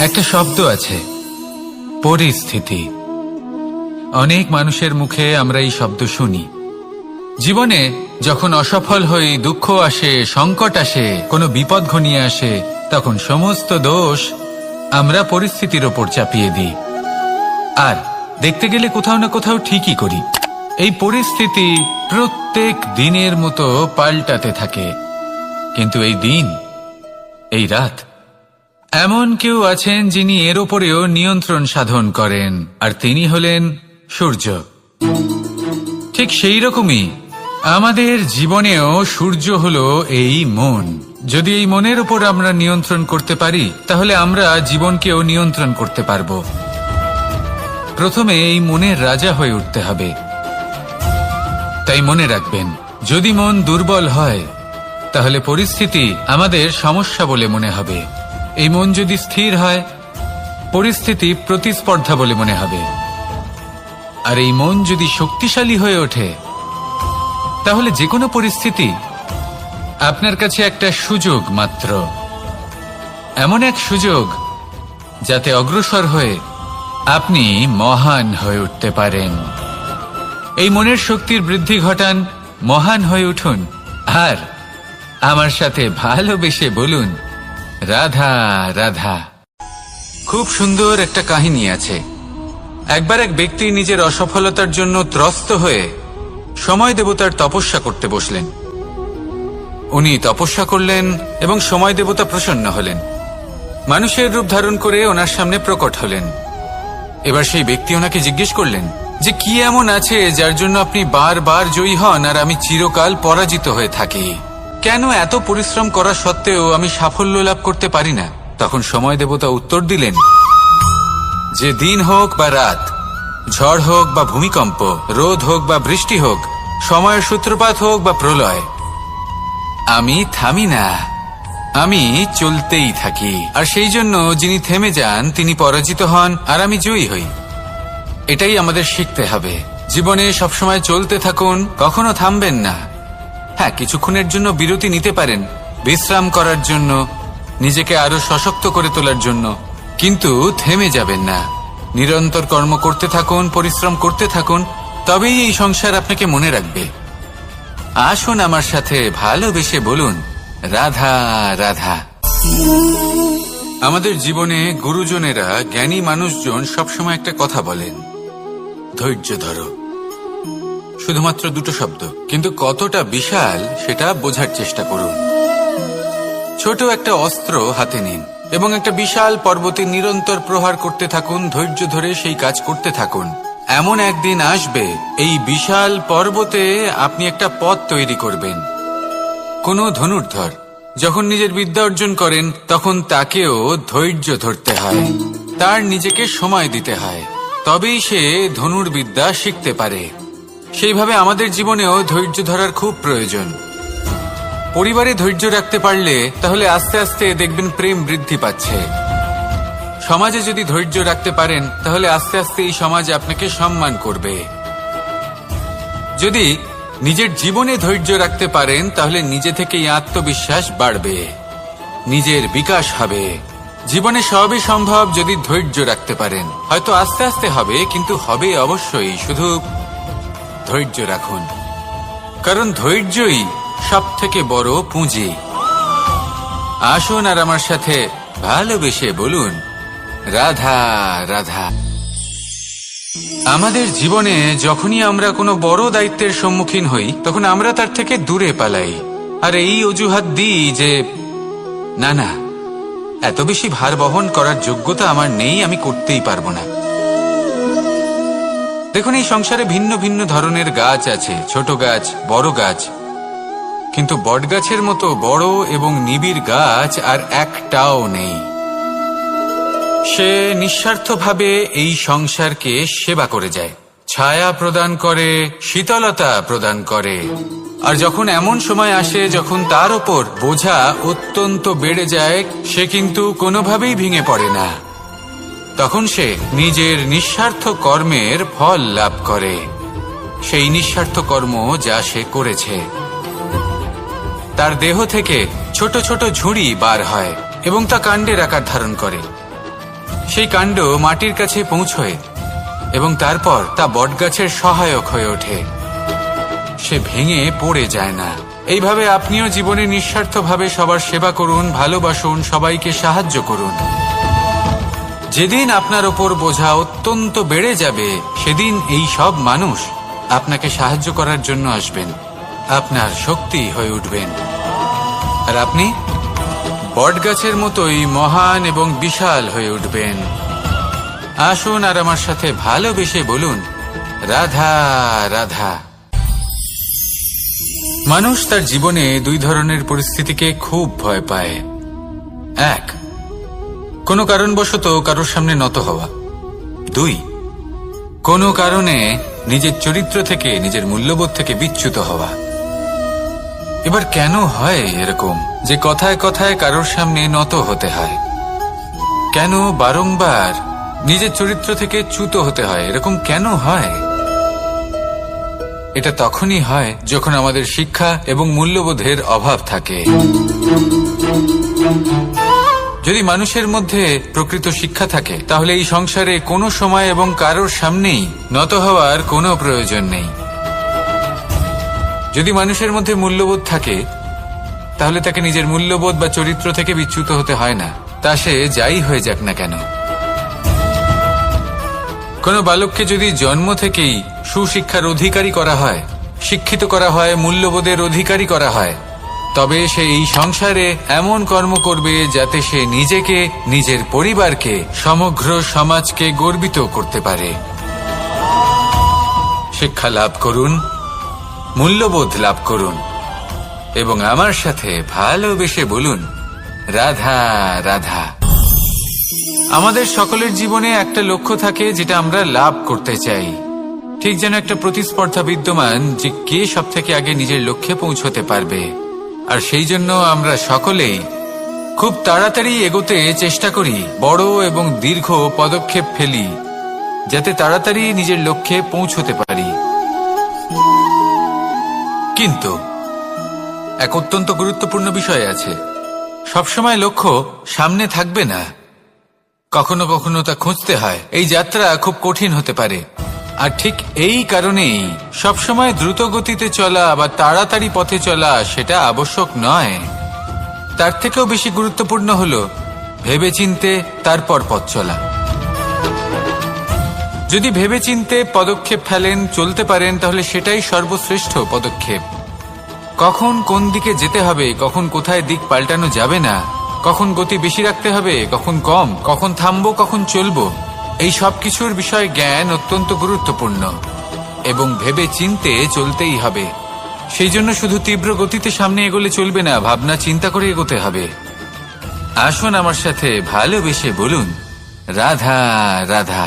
একটা শব্দ আছে, পরিস্থিতি। অনেক মানুষের মুখে আমরা এই শব্দ শুনি। জীবনে যখন অসফল হই, দুঃখ আসে, সংকট আসে, কোনো বিপদ ঘনিয়ে আসে, তখন সমস্ত দোষ আমরা পরিস্থিতির ওপর চাপিয়ে দিই। আর দেখতে গেলে কোথাও না কোথাও ঠিকই করি। এই পরিস্থিতি প্রত্যেক দিনের মতো পাল্টাতে থাকে, কিন্তু এই দিন, এই রাত, এমন কেউ আছেন যিনি এর ওপরেও নিয়ন্ত্রণ সাধন করেন, আর তিনি হলেন সূর্য। ঠিক সেই রকমই আমাদের জীবনেও সূর্য হলো এই মন। যদি এই মনের উপর আমরা নিয়ন্ত্রণ করতে পারি, তাহলে আমরা জীবনকেও নিয়ন্ত্রণ করতে পারব। প্রথমে এই মনের রাজা হয়ে উঠতে হবে। তাই মনে রাখবেন, যদি মন দুর্বল হয়, তাহলে পরিস্থিতি আমাদের সমস্যা বলে মনে হবে। এই মন যদি স্থির হয়, পরিস্থিতি প্রতিস্পর্ধা বলে মনে হবে। আর এই মন যদি শক্তিশালী হয়ে ওঠে, তাহলে যে কোনো পরিস্থিতি আপনার কাছে একটা সুযোগ মাত্র। এমন এক সুযোগ যাতে অগ্রসর হয়ে আপনি মহান হয়ে উঠতে পারেন। এই মনের শক্তির বৃদ্ধি ঘটান, মহান হয়ে উঠুন, আর আমার সাথে ভালোবেসে বলুন, রাধা রাধা। খুব সুন্দর একটা কাহিনী আছে। একবার এক ব্যক্তি নিজের অসফলতার জন্য ত্রস্ত হয়ে সময় দেবতার তপস্যা করতে বসলেন। উনি তপস্যা করলেন এবং সময় দেবতা প্রসন্ন হলেন, মানুষের রূপ ধারণ করে ওনার সামনে প্রকট হলেন। এবার সেই ব্যক্তি ওনাকে জিজ্ঞেস করলেন যে কি এমন আছে যার জন্য আপনি বারবার জয়ী হন আর আমি চিরকাল পরাজিত হয়ে থাকি? কেন এত পরিশ্রম করা সত্ত্বেও আমি সাফল্য লাভ করতে পারি না? তখন সময় দেবতা উত্তর দিলেন যে দিন হোক বা রাত, ঝড় হোক বা ভূমিকম্প, রোদ হোক বা বৃষ্টি হোক, সময়ের সূত্রপাত হোক বা প্রলয়, আমি থামি না, আমি চলতেই থাকি। আর সেই জন্য যিনি থেমে যান তিনি পরাজিত হন আর আমি জয়ী হই। এটাই আমাদের শিখতে হবে। জীবনে সবসময় চলতে থাকুন, কখনো থামবেন না। হ্যাঁ, কিছুক্ষণের জন্য বিরতি নিতে পারেন, বিশ্রাম করার জন্য, নিজেকে আরো সশক্ত করে তোলার জন্য, কিন্তু থেমে যাবেন না। নিরন্তর কর্ম করতে থাকুন, পরিশ্রম করতে থাকুন, তবেই এই সংসার আপনাকে মনে রাখবে। আসুন আমার সাথে ভালোবেসে বলুন, রাধা রাধা। আমাদের জীবনে গুরুজনেরা, জ্ঞানী মানুষজন সবসময় একটা কথা বলেন, ধৈর্য ধরো। শুধুমাত্র দুটো শব্দ, কিন্তু কতটা বিশাল সেটা বোঝার চেষ্টা করুন। ছোট একটা অস্ত্র হাতে নিন এবং একটা বিশাল পর্বতে নিরন্তর প্রহার করতে থাকুন, ধৈর্য ধরে সেই কাজ করতে থাকুন। এমন একদিন আসবে, এই বিশাল পর্বতে আপনি একটা পথ তৈরি করবেন। কোনো ধনুর্ধর যখন নিজের বিদ্যা অর্জন করেন, তখন তাকেও ধৈর্য ধরতে হয়, তার নিজেকে সময় দিতে হয়, তবেই সে ধনুর্বিদ্যা শিখতে পারে। সেইভাবে আমাদের জীবনেও ধৈর্য ধরার খুব প্রয়োজন। পরিবারে ধৈর্য রাখতে পারলে তাহলে আস্তে আস্তে দেখবেন প্রেম বৃদ্ধি পাচ্ছে। সমাজে যদি ধৈর্য রাখতে পারেন, তাহলে আস্তে আস্তে এই সমাজ আপনাকে সম্মান করবে। যদি নিজের জীবনে ধৈর্য রাখতে পারেন, তাহলে নিজে থেকেই আত্মবিশ্বাস বাড়বে, নিজের বিকাশ হবে। জীবনে সবই সম্ভব যদি ধৈর্য রাখতে পারেন। হয়তো আস্তে আস্তে হবে, কিন্তু হবে অবশ্যই। শুধু ধৈর্য রাখুন, কারণ ধৈর্যই সব থেকে বড় পুঁজি। আসুন আর আমার সাথে ভালোবেসে বলুন, রাধা রাধা। আমাদের জীবনে যখনই আমরা কোনো বড় দায়িত্বের সম্মুখীন হই, তখন আমরা তার থেকে দূরে পালাই, আর এই অজুহাত দিই যে না না, এত বেশি ভার বহন করার যোগ্যতা আমার নেই, আমি করতেই পারবো না। দেখুন, এই সংসারে ভিন্ন ভিন্ন ধরনের গাছ আছে, ছোট গাছ, বড় গাছ, কিন্তু বটগাছের মতো বড় এবং নিবিড় গাছ আর একটাও নেই। সে নিঃস্বার্থভাবে এই সংসারকে সেবা করে যায়, ছায়া প্রদান করে, শীতলতা প্রদান করে। আর যখন এমন সময় আসে যখন তার ওপর বোঝা অত্যন্ত বেড়ে যায়, সে কিন্তু কোনোভাবেই ভেঙে পড়ে না। তখন সে নিজের নিঃস্বার্থ কর্মের ফল লাভ করে, সেই নিঃস্বার্থ কর্ম যা সে করেছে। তার দেহ থেকে ছোট ছোট ঝুড়ি বার হয় এবং তা কাণ্ডের আকার ধারণ করে। সেই কাণ্ড মাটির কাছে পৌঁছয় এবং তারপর তা বটগাছের সহায়ক হয়ে ওঠে। সে ভেঙে পড়ে যায় না। এইভাবে আপনিও জীবনে নিঃস্বার্থভাবে সবার সেবা করুন, ভালোবাসুন, সবাইকে সাহায্য করুন। যেদিন আপনার ওপর বোঝা অত্যন্ত বেড়ে যাবে, সেদিন এই সব মানুষ আপনাকে সাহায্য করার জন্য আসবেন, আপনার শক্তি হয়ে উঠবেন, আর আপনি বটগাছের মতোই মহান এবং বিশাল হয়ে উঠবেন। আসুন আর আমার সাথে ভালোবেসে বলুন, রাধা রাধা। মানুষ তার জীবনে দুই ধরনের পরিস্থিতিকে খুব ভয় পায়। এক, কোনো কারণবশত কারোর সামনে নত হওয়া। দুই, কোনো কারণে নিজের চরিত্র থেকে, নিজের মূল্যবোধ থেকে বিচ্যুত হওয়া। এবার কেন হয় এরকম যে কথায় কথায় কারোর সামনে নত হতে হয়? কেন বারংবার নিজের চরিত্র থেকে চ্যুত হতে হয়? এরকম কেন হয়? এটা তখনই হয় যখন আমাদের শিক্ষা এবং মূল্যবোধের অভাব থাকে। যদি মানুষের মধ্যে প্রকৃত শিক্ষা থাকে, তাহলে এই সংসারে কোনো সময় এবং কারোর সামনেই নত হওয়ার কোনো প্রয়োজন নেই। যদি মানুষের মধ্যে মূল্যবোধ থাকে, তাহলে তাকে নিজের মূল্যবোধ বা চরিত্র থেকে বিচ্যুত হতে হয় না, তা সে যাই হয়ে যাক না কেন। কোনো বালককে যদি জন্ম থেকেই সুশিক্ষার অধিকারী করা হয়, শিক্ষিত করা হয়, মূল্যবোধের অধিকারী করা হয়, তবে সে এই সংসারে এমন কর্ম করবে যাতে সে নিজেকে, নিজের পরিবারকে, সমগ্র সমাজকে গর্বিত করতে পারে। শিক্ষা লাভ করুন, মূল্যবোধ লাভ করুন এবং আমার সাথে ভালোবেসে বলুন, রাধা রাধা। আমাদের সকলের জীবনে একটা লক্ষ্য থাকে যেটা আমরা লাভ করতে চাই। ঠিক যেন একটা প্রতিস্পর্ধা বিদ্যমান যে কে সব থেকে আগে নিজের লক্ষ্যে পৌঁছতে পারবে। আর সেই জন্য আমরা সকলেই খুব তাড়াতাড়ি এগোতে চেষ্টা করি, বড় এবং দীর্ঘ পদক্ষেপ ফেলি, যাতে তাড়াতাড়ি নিজের লক্ষ্যে পৌঁছতে পারি। কিন্তু এক অত্যন্ত গুরুত্বপূর্ণ বিষয় আছে, সবসময় লক্ষ্য সামনে থাকবে না, কখনো কখনো তা খুঁজতে হয়। এই যাত্রা খুব কঠিন হতে পারে, আর ঠিক এই কারণেই সবসময় দ্রুত গতিতে চলা বা তাড়াতাড়ি পথে চলা সেটা আবশ্যক নয়। তার থেকেও বেশি গুরুত্বপূর্ণ হলো ভেবেচিন্তে তারপর পথ চলা। যদি ভেবেচিন্তে পদক্ষেপ ফেলেন, চলতে পারেন, তাহলে সেটাই সর্বশ্রেষ্ঠ পদক্ষেপ। কখন কোন দিকে যেতে হবে, কখন কোথায় দিক পাল্টানো যাবে না, কখন গতি বেশি রাখতে হবে, কখন কম, কখন থামবো, কখন চলবো, এই সব কিছুর বিষয়ে জ্ঞান অত্যন্ত গুরুত্বপূর্ণ এবং ভেবে চিন্তে চলতেই হবে। সেই জন্য শুধু তীব্র গতিতে সামনে এগোলে চলবে না, ভাবনা চিন্তা করে এগোতে হবে। আসুন আমার সাথে ভালোবেসে বলুন, রাধা রাধা।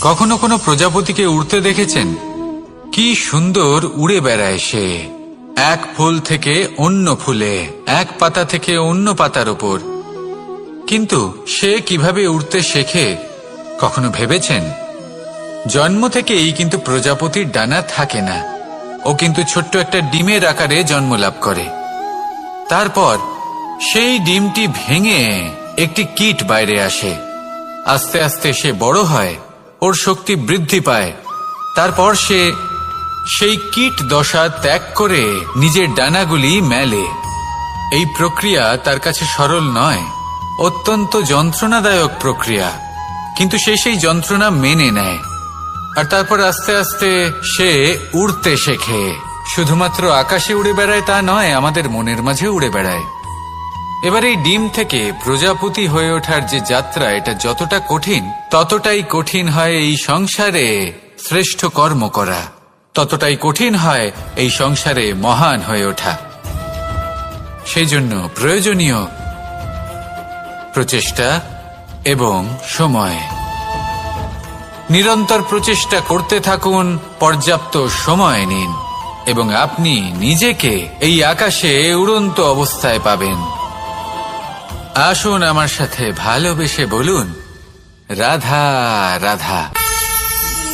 কখনো কোনো প্রজাপতিকে উড়তে দেখেছেন? কি সুন্দর উড়ে বেড়ায় সে, এক ফুল থেকে অন্য ফুলে, এক পাতা থেকে অন্য পাতার ওপর। কিন্তু সে কিভাবে উড়তে শেখে কখনো ভেবেছেন? জন্ম থেকেই কিন্তু প্রজাপতির ডানা থাকে না, ও কিন্তু ছোট্ট একটা ডিমের আকারে জন্ম লাভ করে। তারপর সেই ডিমটি ভেঙে একটি কীট বাইরে আসে। আস্তে আস্তে সে বড় হয়, ওর শক্তি বৃদ্ধি পায়। তারপর সে সেই কীট দশা ত্যাগ করে নিজের ডানাগুলি মেলে। এই প্রক্রিয়া তার কাছে সরল নয়, অত্যন্ত যন্ত্রণাদায়ক প্রক্রিয়া, কিন্তু সে সেই যন্ত্রণা মেনে নেয়। আর তারপর আস্তে আস্তে সে উড়তে শেখে। শুধুমাত্র আকাশে উড়ে বেড়ায় তা নয়, আমাদের মনের মাঝে উড়ে বেড়ায়। এবার এই ডিম থেকে প্রজাপতি হয়ে ওঠার যে যাত্রা, এটা যতটা কঠিন, ততটাই কঠিন হয় এই সংসারে শ্রেষ্ঠ কর্ম করা, ততটাই কঠিন হয় এই সংসারে মহান হয়ে ওঠা। সেই জন্য প্রয়োজনীয় প্রচেষ্টা এবং সময়। নিরন্তর প্রচেষ্টা করতে থাকুন, পর্যাপ্ত সময় নিন এবং আপনি নিজেকে এই আকাশে উড়ন্ত অবস্থায় পাবেন। আসুন আমার সাথে ভালোবেসে বলুন, রাধা রাধা।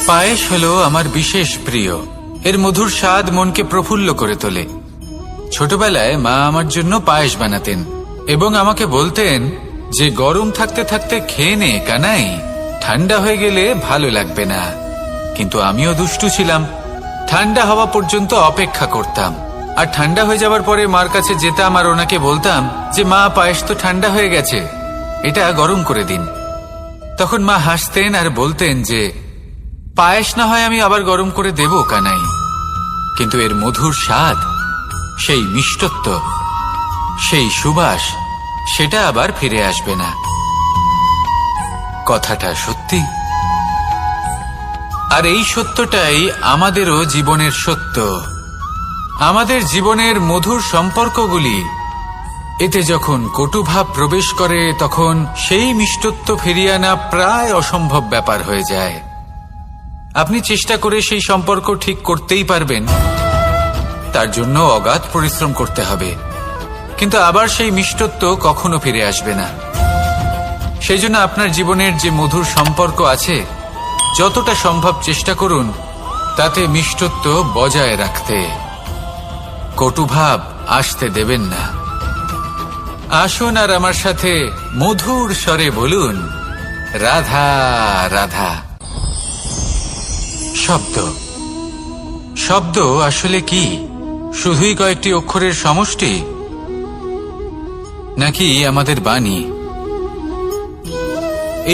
পায়েস হলো আমার বিশেষ প্রিয়। এর মধুর স্বাদ মনকে প্রফুল্ল করে তোলে। ছোটবেলায় মা আমার জন্য পায়েস বানাতেন এবং আমাকে বলতেন যে গরম থাকতে থাকতে খেয়ে নে কানাই, ঠান্ডা হয়ে গেলে ভালো লাগবে না। কিন্তু আমিও দুষ্টু ছিলাম, ঠান্ডা হওয়া পর্যন্ত অপেক্ষা করতাম, আর ঠান্ডা হয়ে যাবার পরে মার কাছে যেতাম আর ওনাকে বলতাম যে মা, পায়েস তো ঠান্ডা হয়ে গেছে, এটা গরম করে দিন। তখন মা হাসতেন আর বলতেন যে পায়েস না হয় আমি আবার গরম করে দেব কানাই, কিন্তু এর মধুর স্বাদ, সেই মিষ্টত্ব, সেই সুবাস, সেটা আবার ফিরে আসবে না। কথাটা সত্যি। আর এই সত্যটাই আমাদেরও জীবনের সত্য। আমাদের জীবনের মধুর সম্পর্কগুলি, এতে যখন কটুভাব প্রবেশ করে তখন সেই মিষ্টত্ব ফিরিয়ে আনা প্রায় অসম্ভব ব্যাপার হয়ে যায়। আপনি চেষ্টা করে সেই সম্পর্ক ঠিক করতেই পারবেন, তার জন্য অগাধ পরিশ্রম করতে হবে, কিন্তু আবার সেই মিষ্টত্ব কখনো ফিরে আসবে না। সেই জন্য আপনার জীবনের যে মধুর সম্পর্ক আছে, যতটা সম্ভব চেষ্টা করুন তাতে মিষ্টত্ব বজায় রাখতে। কটুভাব আসতে দেবেন না। আসুন আর আমার সাথে মধুর স্বরে বলুন, রাধা রাধা। শব্দ, শব্দ আসলে কি? শুধুই কয়েকটি অক্ষরের সমষ্টি, নাকি আমাদের বাণী?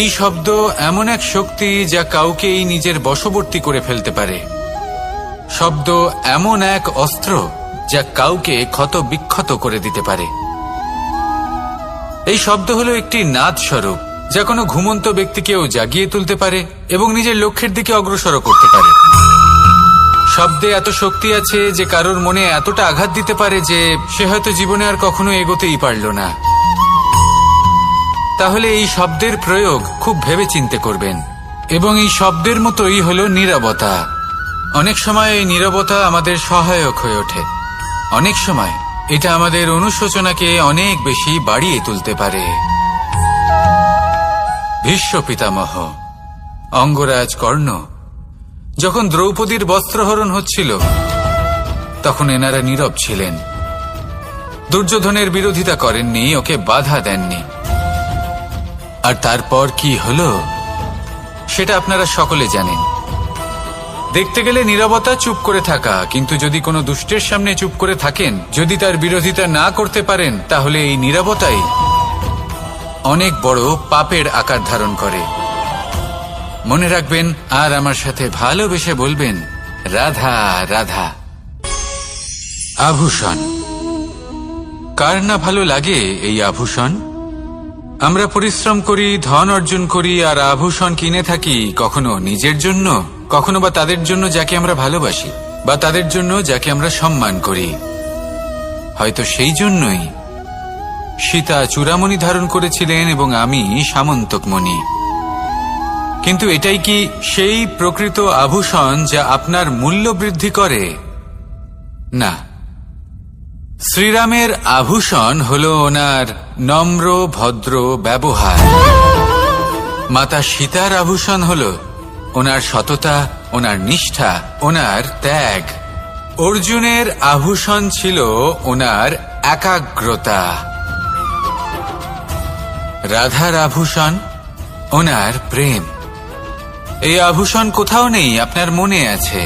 এই শব্দ এমন এক শক্তি যা কাউকেই নিজের বশবর্তী করে ফেলতে পারে। শব্দ এমন এক অস্ত্র যা কাউকে ক্ষত বিক্ষত করে দিতে পারে। এই শব্দ হলো একটি নাদ স্বরূপ, যা কোনো ঘুমন্ত ব্যক্তিকেও জাগিয়ে তুলতে পারে এবং নিজের লক্ষ্যের দিকে অগ্রসর করতে পারে। শব্দে এত শক্তি আছে যে কারোর মনে এতটা আঘাত দিতে পারে যে সে হয়তো জীবনে আর কখনো এগোতেই পারল না। তাহলে এই শব্দের প্রয়োগ খুব ভেবে চিন্তে করবেন। এবং এই শব্দের মতোই হলো নীরবতা। অনেক সময় এই নীরবতা আমাদের সহায়ক হয়ে ওঠে, অনেক সময় এটা আমাদের অনুশোচনাকে অনেক বেশি বাড়িয়ে তুলতে পারে। ভীষ্ম পিতামহ, অঙ্গরাজ কর্ণ, যখন দ্রৌপদীর বস্ত্রহরণ হচ্ছিল তখন এনারা নীরব ছিলেন। দুর্যোধনের বিরোধিতা করেননি, ওকে বাধা দেননি। আর তারপর কি হলো সেটা আপনারা সকলে জানেন। দেখতে গেলে নীরবতা চুপ করে থাকা, কিন্তু যদি কোনো দুষ্টের সামনে চুপ করে থাকেন, যদি তার বিরোধিতা না করতে পারেন, তাহলে এই নীরবতাই অনেক বড় পাপের আকার ধারণ করে। মনে রাখবেন আর আমার সাথে ভালোবেসে বলবেন, রাধা রাধা। আভূষণ, কার না ভালো লাগে এই আভূষণ? আমরা পরিশ্রম করি, ধন অর্জন করি আর আভূষণ কিনে থাকি, কখনো নিজের জন্য, কখনো বা তাদের জন্য যাকে আমরা ভালোবাসি, বা তাদের জন্য যাকে আমরা সম্মান করি। হয়তো সেই জন্যই সীতা চূড়ামণি ধারণ করেছিলেন এবং আমি সামন্তকমণি। কিন্তু এটাই কি সেই প্রকৃত আভূষণ যা আপনার মূল্য বৃদ্ধি করে? না। শ্রীরামের আভূষণ হলো ওনার নম্র ভদ্র ব্যবহার। মাতা সীতার আভূষণ হলো ওনার সততা, ওনার নিষ্ঠা, ওনার ত্যাগ। অর্জুনের আভূষণ ছিল ওনার একাগ্রতা। রাধার আভূষণ ওনার প্রেম। এই আভূষণ কোথাও নেই, আপনার মনে আছে।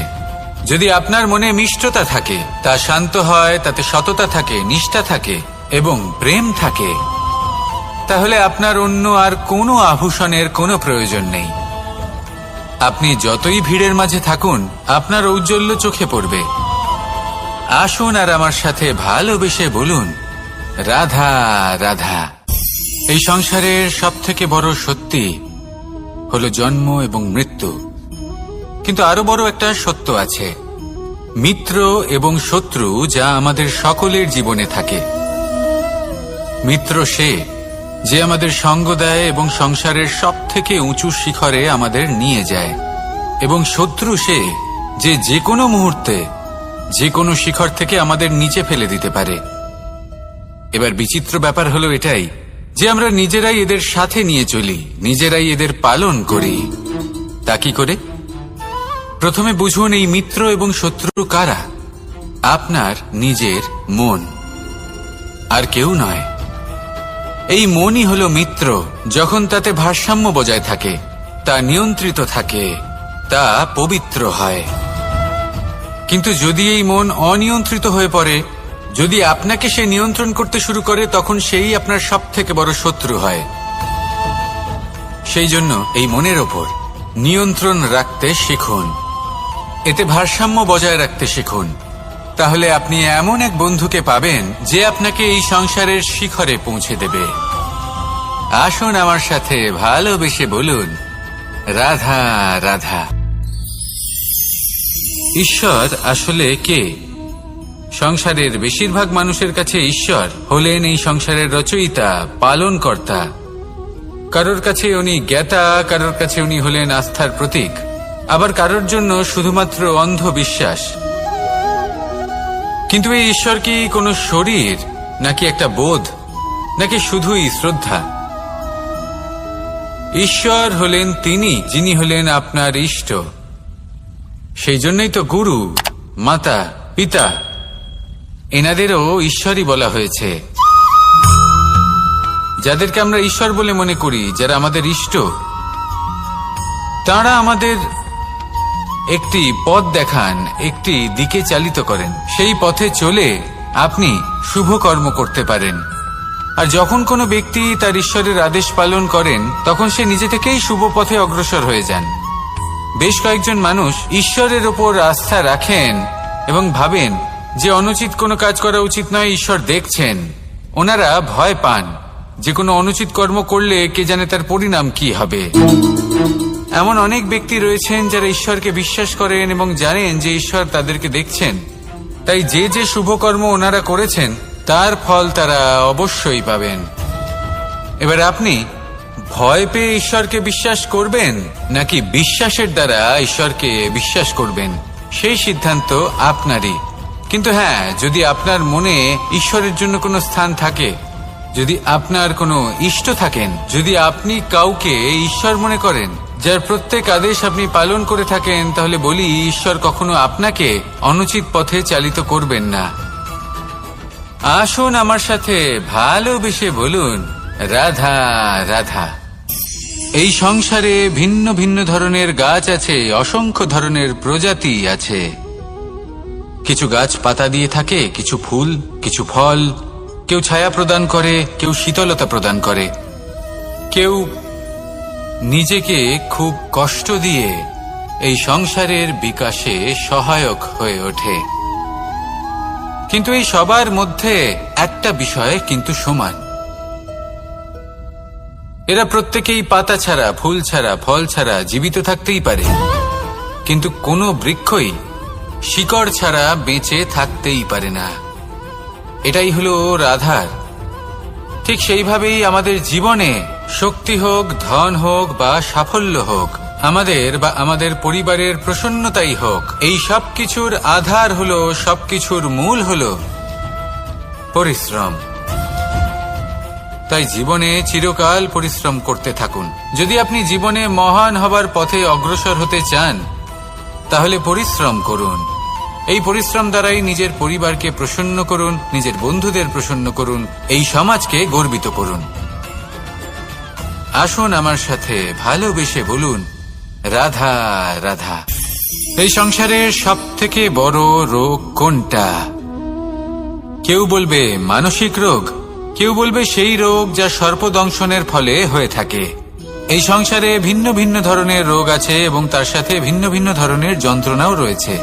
যদি আপনার মনে মিষ্টতা থাকে, তা শান্ত হয়, তাতে সততা থাকে, নিষ্ঠা থাকে এবং প্রেম থাকে, তাহলে আপনার অন্য আর কোনো আভূষণের কোনো প্রয়োজন নেই। আপনি যতই ভিড়ের মাঝে থাকুন, আপনার ঔজ্জ্বল্য চোখে পড়বে। আসুন আর আমার সাথে ভালোবেসে বলুন, রাধা রাধা। এই সংসারের সবথেকে বড় সত্যি হলো জন্ম এবং মৃত্যু, কিন্তু আরো বড় একটা সত্য আছে, মিত্র এবং শত্রু, যা আমাদের সকলের জীবনে থাকে। মিত্র সে যে আমাদের সঙ্গ দেয় এবং সংসারের সবথেকে উঁচু শিখরে আমাদের নিয়ে যায়, এবং শত্রু সে যে যে কোনো মুহূর্তে যে কোনো শিখর থেকে আমাদের নিচে ফেলে দিতে পারে। এবার বিচিত্র ব্যাপার হলো এটাই যে আমরা নিজেরাই এদের সাথে নিয়ে চলি, নিজেরাই এদের পালন করি। তা কি করে? প্রথমে বুঝুন এই মিত্র এবং শত্রু কারা। আপনার নিজের মন, আর কেউ নয়। এই মনই হলো মিত্র। যখন তাতে ভারসাম্য বজায় থাকে, তা নিয়ন্ত্রিত থাকে, তা পবিত্র হয়। কিন্তু যদি এই মন অনিয়ন্ত্রিত হয়ে পড়ে, যদি আপনাকে সে নিয়ন্ত্রণ করতে শুরু করে, তখন সেই আপনার সবথেকে বড় শত্রু হয়। সেই জন্য এই মনের ওপর নিয়ন্ত্রণ রাখতে শিখুন, এতে ভারসাম্য বজায় রাখতে শিখুন। তাহলে আপনি এমন এক বন্ধুকে পাবেন যে আপনাকে এই সংসারের শিখরে পৌঁছে দেবে। আসুন আমার সাথে ভালোবেসে বলুন, রাধা রাধা। ঈশ্বর আসলে কে? সংসারের বেশিরভাগ মানুষের কাছে ঈশ্বর হলেন এই সংসারের রচয়িতা, পালনকর্তা। কারোর কাছে উনি জ্ঞাতা, কারোর কাছে উনি হলেন আস্থার প্রতীক, আবার কারোর জন্য শুধুমাত্র অন্ধ বিশ্বাস। কিন্তু এই ঈশ্বর কি কোনো শরীর, নাকি একটা বোধ, নাকি শুধুই শ্রদ্ধা? ঈশ্বর হলেন তিনি যিনি হলেন আপনার ইষ্ট। সেই জন্যই তো গুরু, মাতা, পিতা এনাদেরও ঈশ্বরই বলা হয়েছে। যাদেরকে আমরা ঈশ্বর বলে মনে করি, যারা আমাদের ইষ্ট, তারা আমাদের একটি পথ দেখান, একটি দিকে চালিত করেন। সেই পথে চলে আপনি শুভ কর্ম করতে পারেন। আর যখন কোনো ব্যক্তি তার ঈশ্বরের আদেশ পালন করেন, তখন সে নিজে থেকেই শুভ পথে অগ্রসর হয়ে যান। বেশ কয়েকজন মানুষ ঈশ্বরের ওপর আস্থা রাখেন এবং ভাবেন যে অনুচিত কোনো কাজ করা উচিত নয়, ঈশ্বর দেখছেন। ওনারা ভয় পান যে কোনো অনুচিত কর্ম করলে কে জানে তার পরিণাম কি হবে। এমন অনেক ব্যক্তি রয়েছেন যারা ঈশ্বরকে বিশ্বাস করেন এবং জানেন যে ঈশ্বর তাদেরকে দেখছেন। তাই যে যে শুভ কর্ম ওনারা করেছেন তার ফল তারা অবশ্যই পাবেন। এবার আপনি ভয় পেয়ে ঈশ্বরকে বিশ্বাস করবেন, নাকি বিশ্বাসের দ্বারা ঈশ্বরকে বিশ্বাস করবেন, সেই সিদ্ধান্ত আপনারই। কিন্তু হ্যাঁ, যদি আপনার মনে ঈশ্বরের জন্য কোনো স্থান থাকে, যদি আপনার কোনো ইষ্ট থাকেন, যদি আপনি কাউকে ঈশ্বর মনে করেন, যার প্রত্যেক আদেশ আপনি পালন করে থাকেন, তাহলে বলি, ঈশ্বর কখনো আপনাকে অনুচিত পথে চালিত করবেন না। আসুন আমার সাথে ভালোবেসে বলুন, রাধা রাধা। এই সংসারে ভিন্ন ভিন্ন ধরনের গাছ আছে, অসংখ্য ধরনের প্রজাতি আছে। কিছু গাছ পাতা দিয়ে থাকে, কিছু ফুল, কিছু ফল। কেউ ছায়া প্রদান করে, কেউ শীতলতা প্রদান করে, কেউ নিজেকে খুব কষ্ট দিয়ে এই সংসারের বিকাশে সহায়ক হয়ে ওঠে। কিন্তু এই সবার মধ্যে একটা বিষয় কিন্তু সমান, এরা প্রত্যেকেই পাতা ছাড়া, ফুল ছাড়া, ফল ছাড়া জীবিত থাকতেই পারে, কিন্তু কোনো বৃক্ষই শিকড় ছাড়া বেঁচে থাকতেই পারে না। এটাই হলো রাধার। ঠিক সেইভাবেই আমাদের জীবনে শক্তি হোক, ধন হোক বা সাফল্য হোক, আমাদের বা আমাদের পরিবারের প্রসন্নতাই হোক, এই সব কিছুর আধার হলো, সবকিছুর মূল হলো পরিশ্রম। তাই জীবনে চিরকাল পরিশ্রম করতে থাকুন। যদি আপনি জীবনে মহান হবার পথে অগ্রসর হতে চান, তাহলে পরিশ্রম করুন। এই পরিশ্রম দ্বারাই নিজের পরিবারকে প্রসন্ন করুন, নিজের বন্ধুদের প্রসন্ন করুন, এই সমাজকে গর্বিত করুন। আসুন আমার সাথে ভালোবেসে বলুন, রাধা রাধা। এই সংসারের সব থেকে বড় রোগ কোনটা? কেউ বলবে মানসিক রোগ, কেউ বলবে সেই রোগ যা সর্পদংশনের ফলে হয়ে থাকে। এই সংসারে ভিন্ন ভিন্ন ধরনের রোগ আছে এবং তার সাথে ভিন্ন ভিন্ন ধরনের যন্ত্রণাও রয়েছে।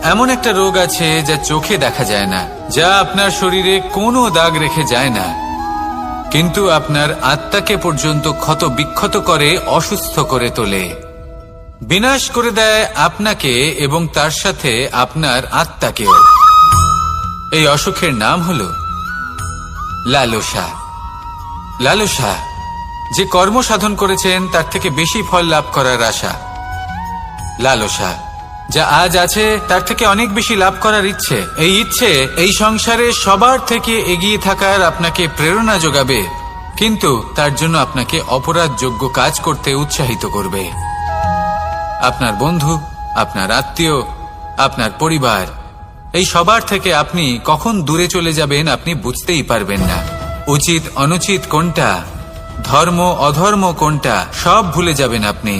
এমন একটা রোগ আছে যা চোখে দেখা যায় না, যা আপনার শরীরে কোনো দাগ রেখে যায় না, কিন্তু আপনার আত্মাকে পর্যন্ত ক্ষত বিক্ষত করে, অসুস্থ করে তোলে, বিনাশ করে দেয় আপনাকে এবং তার সাথে আপনার আত্মাকেও। এই অসুখের নাম হলো লালসা। লালসা, যে কর্ম সাধন করেছেন তার থেকে বেশি ফল লাভ করার আশা। লালসা, যা আজ আছে তার থেকে অনেক বেশি লাভ করার ইচ্ছে। এই ইচ্ছে এই সংসারে সবার থেকে এগিয়ে থাকার আপনাকে প্রেরণা যোগাবে, কিন্তু তার জন্য আপনাকে অপরাধযোগ্য কাজ করতে উৎসাহিত করবে। আপনার বন্ধু, আপনার আত্মীয়, আপনার পরিবার, এই সবার থেকে আপনি কখন দূরে চলে যাবেন আপনি বুঝতেই পারবেন না। উচিত অনুচিত কোনটা, ধর্ম অধর্ম কোনটা, সব ভুলে যাবেন আপনি।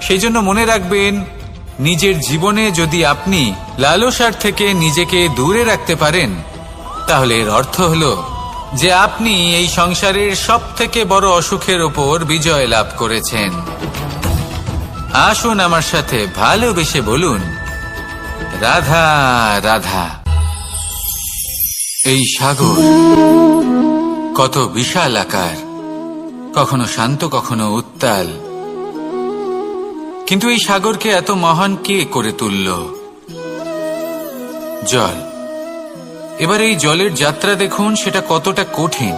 সেই জন্য মনে রাখবেন, নিজের জীবনে যদি আপনি লালসার থেকে নিজেকে দূরে রাখতে পারেন, তাহলে এর অর্থ হলো যে আপনি এই সংসারের সব থেকে বড় অসুখের ওপর বিজয় লাভ করেছেন। আসুন আমার সাথে ভালোবেসে বলুন, রাধা রাধা। এই সাগর কত বিশাল আকার, কখনো শান্ত কখনো উত্তাল, কিন্তু এই সাগরকে এত মহান কে করে তুলল? জল। এবার এই জলের যাত্রা দেখুন, সেটা কতটা কঠিন।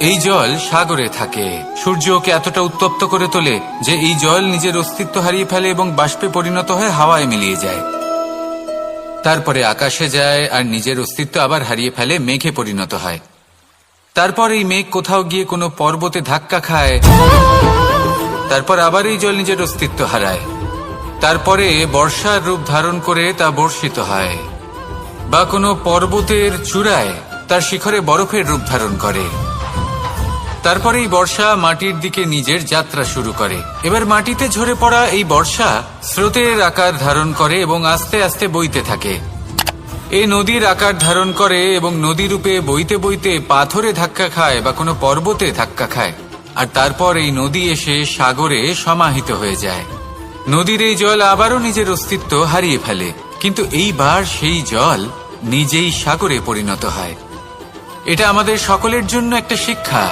এই জল সাগরে থাকে, সূর্য ওকে এতটা উত্তপ্ত করে তোলে যে এই জল নিজের অস্তিত্ব হারিয়ে ফেলে এবং বাষ্পে পরিণত হয়ে হাওয়ায় মিলিয়ে যায়। তারপরে আকাশে যায় আর নিজের অস্তিত্ব আবার হারিয়ে ফেলে, মেঘে পরিণত হয়। তারপর এই মেঘ কোথাও গিয়ে কোনো পর্বতে ধাক্কা খায়, তারপর আবার এই জল নিজের অস্তিত্ব হারায়। তারপরে বর্ষার রূপ ধারণ করে তা বর্ষিত হয়, বা কোনো পর্বতের চূড়ায় তার শিখরে বরফের রূপ ধারণ করে। তারপরে এই বর্ষা মাটির দিকে নিজের যাত্রা শুরু করে। এবার মাটিতে ঝরে পড়া এই বর্ষা স্রোতের আকার ধারণ করে এবং আস্তে আস্তে বইতে থাকে। এই নদীর আকার ধারণ করে এবং নদী রূপে বইতে বইতে পাথরে ধাক্কা খায় বা কোনো পর্বতে ধাক্কা খায়, আর তারপর এই নদী এসে সাগরে সমাহিত হয়ে যায়। নদীর এই জল আবারও নিজের অস্তিত্ব হারিয়ে ফেলে, কিন্তু এইবার সেই জল নিজেই সাগরে পরিণত হয়। এটা আমাদের সকলের জন্য একটা শিক্ষা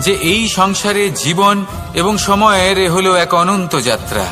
যে এই সংসারে জীবন এবং সময়ের হলো এক অনন্ত যাত্রা।